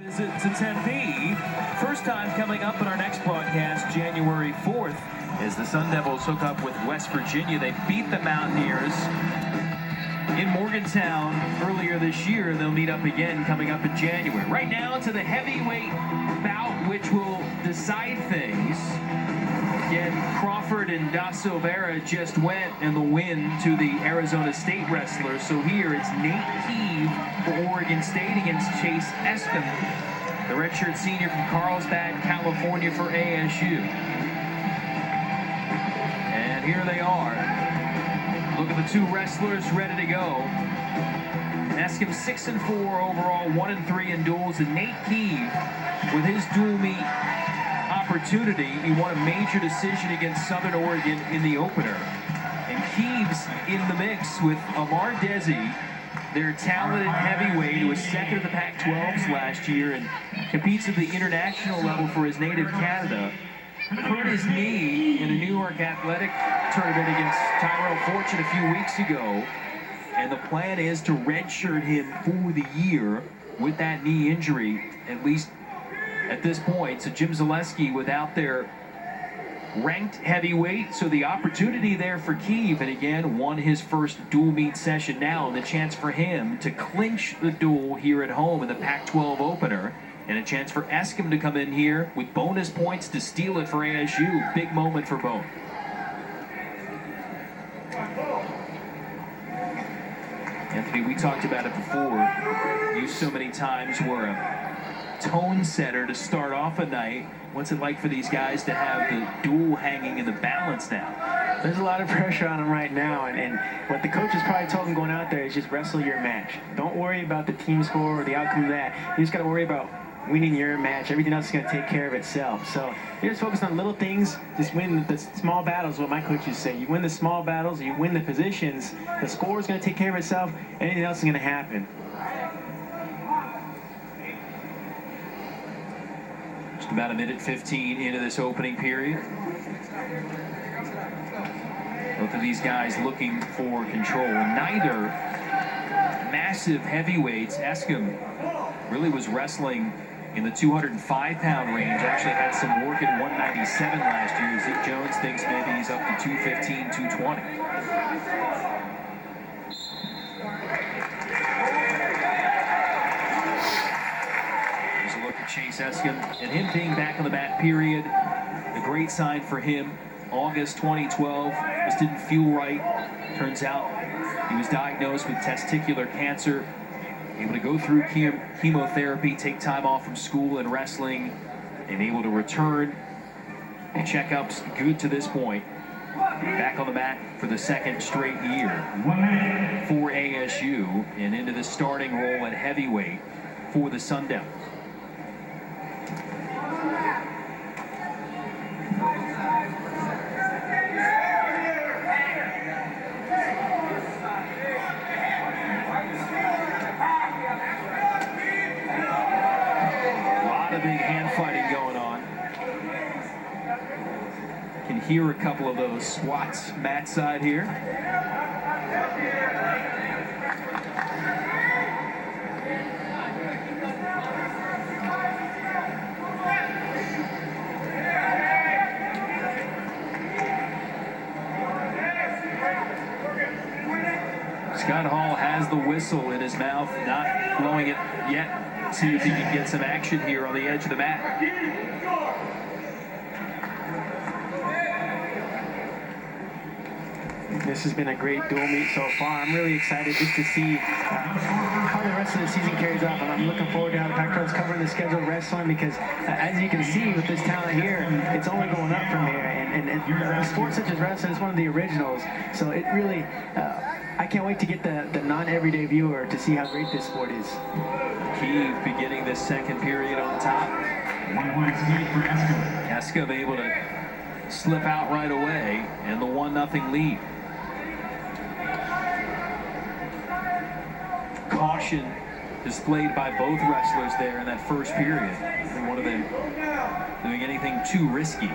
Visit to Tempe. First time coming up in our next broadcast, January 4th, as the Sun Devils hook up with West Virginia. They beat the Mountaineers in Morgantown earlier this year, and they'll meet up again coming up in January. Right now to the heavyweight bout, which will decide things. Again, Crawford and Da Silveira just went in the win to the Arizona State wrestlers. So here it's Nate Keeve for Oregon State against Chace Eskam, the redshirt senior from Carlsbad, California for ASU. And here they are. Look at the two wrestlers ready to go. Eskam 6-4 overall, 1-3 in duels, and Nate Keeve with his dual meet opportunity. He won a major decision against Southern Oregon in the opener. And Keeve's in the mix with Amar Desi, their talented heavyweight who was second in the Pac-12s last year and competes at the international level for his native Canada. Hurt his knee in a New York athletic tournament against Tyrell Fortune a few weeks ago. And the plan is to redshirt him for the year with that knee injury, at least at this point. So Jim Zaleski without their ranked heavyweight, so the opportunity there for Keeve, and again won his first dual meet session now, and the chance for him to clinch the duel here at home in the Pac-12 opener, and a chance for Eskam to come in here with bonus points to steal it for ASU. Big moment for both. Anthony, we talked about it before. You so many times were a tone setter to start off a night. What's it like for these guys to have the duel hanging in the balance now? There's a lot of pressure on them right now, and what the coaches probably told them going out there is just wrestle your match. Don't worry about the team score or the outcome of that. You just got to worry about winning your match. Everything else is going to take care of itself. So you're just focused on little things. Just win the small battles, what my coaches say. You win the small battles, you win the positions, the score is going to take care of itself. Anything else is going to happen. Just about a minute 15 into this opening period. Both of these guys looking for control. Neither massive heavyweights. Eskam really was wrestling in the 205-pound range. Actually had some work at 197 last year. Zeke Jones thinks maybe he's up to 215, 220. There's a look at Chace Eskam and him being back on the mat, period. A great sign for him. August 2012, just didn't feel right. Turns out he was diagnosed with testicular cancer. Able to go through chemotherapy, take time off from school and wrestling, and able to return. The checkups good to this point. Back on the mat for the second straight year for ASU, and into the starting role at heavyweight for the Sun Devils. Big hand fighting going on. Can hear a couple of those swats mat side here. Scott Hall has the whistle in his mouth, not blowing it yet. See if he can get some action here on the edge of the mat. This has been a great dual meet so far. I'm really excited just to see how the rest of the season carries off. And I'm looking forward to how the Pac-12 is covering the schedule of wrestling, because as you can see with this talent here, it's only going up from here. And a sport such as wrestling is one of the originals. So it really, I can't wait to get the non-everyday viewer to see how great this sport is. Keeve beginning this second period on top. Eskam able to slip out right away, and the 1-0 lead. Caution displayed by both wrestlers there in that first period. Neither one of them doing anything too risky.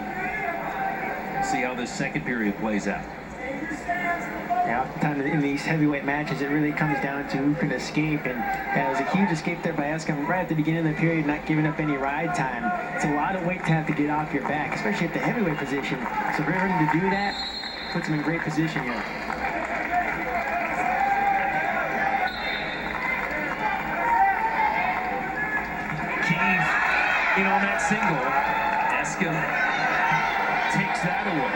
See how this second period plays out. Yeah, oftentimes in these heavyweight matches, it really comes down to who can escape. And that was a huge escape there by Eskam right at the beginning of the period, not giving up any ride time. It's a lot of weight to have to get off your back, especially at the heavyweight position. So for him to do that, puts him in great position here. Keith in on that single. Eskam takes that away.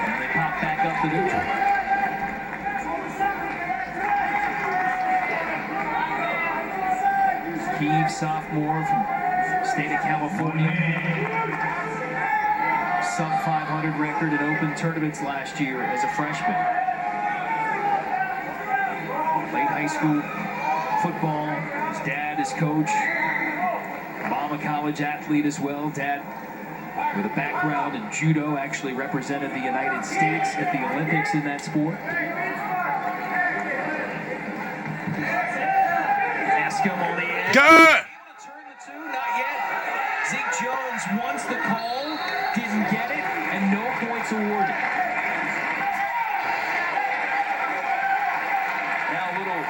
And they pop back up the neutral. Keith, sophomore from the state of California. Sub 500 record in open tournaments last year as a freshman. Played high school football. His dad is coach. Mom a college athlete as well. Dad with a background in judo, actually represented the United States at the Olympics in that sport. Eskam on the edge. Good! Turn the two, not yet. Zeke Jones wants the call, didn't get it, and no points awarded. Now a little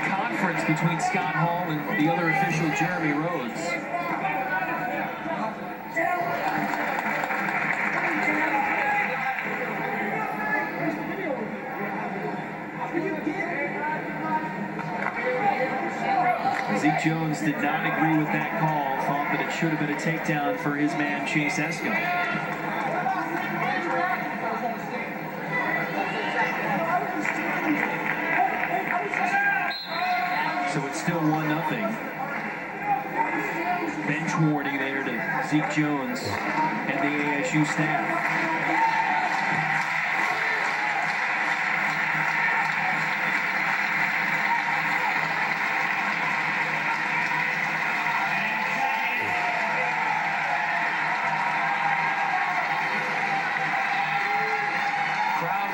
conference between Scott Hall and the other official, Jeremy Rhodes. Zeke Jones did not agree with that call, thought that it should have been a takedown for his man, Chace Eskam. So it's still 1-0. Bench warning there to Zeke Jones and the ASU staff.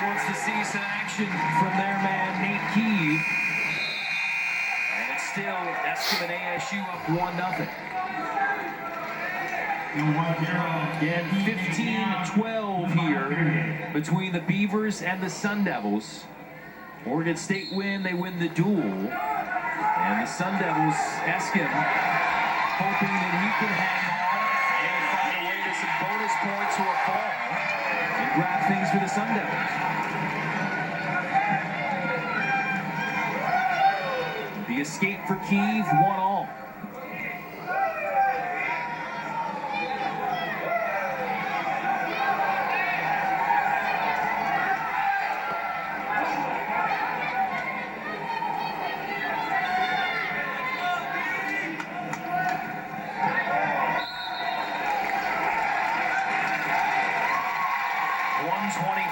Wants to see some action from their man, Nate Keeve. And it's still Eskam and ASU up 1-0. Again, 15-12 here between the Beavers and the Sun Devils. Oregon State win, they win the duel. And the Sun Devils, Eskam, hoping that he can hang on and find a way to some bonus points or a fall and grab things for the Sun Devils. The escape for Keeve, 1-1.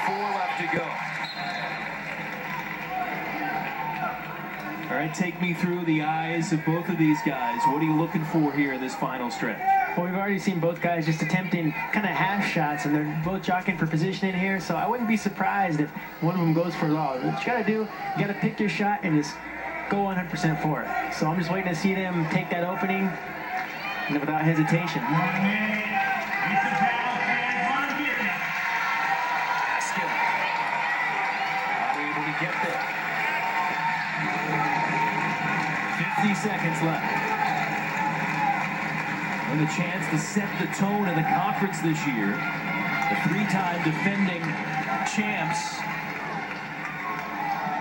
Left to go. All right, take me through the eyes of both of these guys. What are you looking for here in this final stretch? Well, we've already seen both guys just attempting kind of half shots, and they're both jockeying for position in here, so I wouldn't be surprised if one of them goes for it all. What you got to do, you got to pick your shot and just go 100% for it. So I'm just waiting to see them take that opening without hesitation. Eskam not able to get there. 50 seconds left. And a chance to set the tone in the conference this year. The three-time defending champs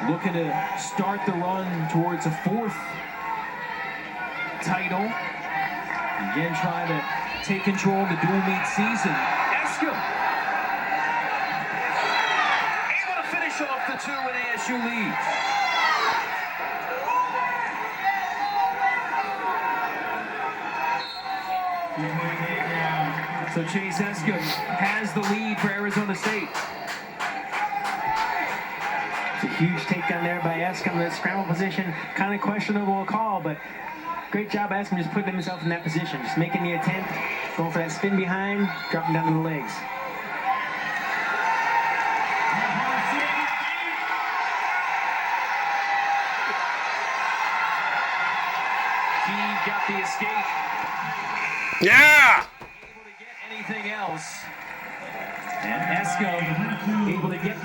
looking to start the run towards a fourth title. Again, trying to take control of the dual meet season. Eskam able to finish off the two and ASU leads. So Chace Eskam has the lead for Arizona State. It's a huge takedown there by Eskam. That scramble position, kind of questionable call, but great job Eskam just putting himself in that position, just making the attempt, going for that spin behind, dropping down to the legs. He got the escape. Yeah! Able to get anything else. And Eskam able to get